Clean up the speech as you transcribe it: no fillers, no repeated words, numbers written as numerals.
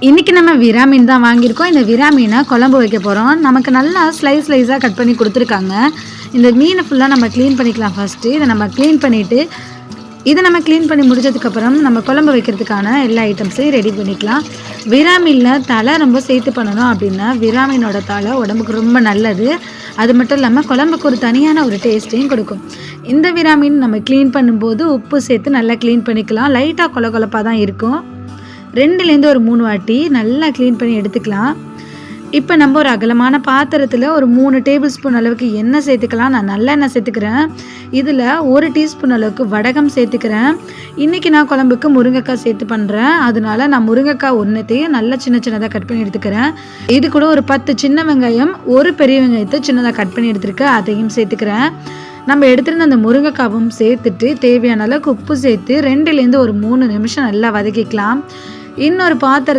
இன்றைக்கி நம்ம விரா மீன் தான் வாங்கியிருக்கோம். இந்த விரா மீனை குழம்பு வைக்க போகிறோம். நமக்கு நல்லா ஸ்லைஸாக கட் பண்ணி கொடுத்துருக்காங்க. இந்த மீனை ஃபுல்லாக நம்ம க்ளீன் பண்ணிக்கலாம். ஃபஸ்ட்டு இதை நம்ம க்ளீன் பண்ணி முடிச்சதுக்கப்புறம் நம்ம குழம்பு வைக்கிறதுக்கான எல்லா ஐட்டம்ஸையும் ரெடி பண்ணிக்கலாம். விரா மீனில் தலை ரொம்ப சேர்த்து பண்ணணும் அப்படின்னா விரா மீனோட தலை உடம்புக்கு ரொம்ப நல்லது. அது மட்டும் இல்லாமல் குழம்புக்கு ஒரு தனியான ஒரு டேஸ்ட்டையும் கொடுக்கும். இந்த விரா மீன் நம்ம க்ளீன் பண்ணும்போது உப்பு சேர்த்து நல்லா க்ளீன் பண்ணிக்கலாம். லைட்டாக கொலப்பாக தான் இருக்கும். 2லேருந்து ஒரு 3 வாட்டி நல்லா க்ளீன் பண்ணி எடுத்துக்கலாம். இப்போ நம்ம ஒரு அகலமான பாத்திரத்தில் ஒரு 3 டேபிள் ஸ்பூன் அளவுக்கு எண்ணெய் சேர்த்துக்கலாம். நான் நல்லெண்ணெய் சேர்த்துக்கிறேன். இதில் 1 டீஸ்பூன் அளவுக்கு வடகம் சேர்த்துக்கிறேன். இன்றைக்கி நான் குழம்புக்கு முருங்கைக்காய் சேர்த்து பண்ணுறேன். அதனால நான் முருங்கைக்காய் ஒன்றுத்தையும் நல்லா சின்னதாக கட் பண்ணி எடுத்துக்கிறேன். இது கூட ஒரு 10 சின்ன வெங்காயம், ஒரு பெரிய வெங்காயத்தை சின்னதாக கட் பண்ணி எடுத்துருக்கேன். அதையும் சேர்த்துக்கிறேன். நம்ம எடுத்துகிட்டு அந்த முருங்கைக்காவும் சேர்த்துட்டு தேவையான அளவுக்கு உப்பு சேர்த்து 2லேருந்து ஒரு 3 நிமிஷம் நல்லா வதக்கிக்கலாம். இன்னொரு பாத்திரம்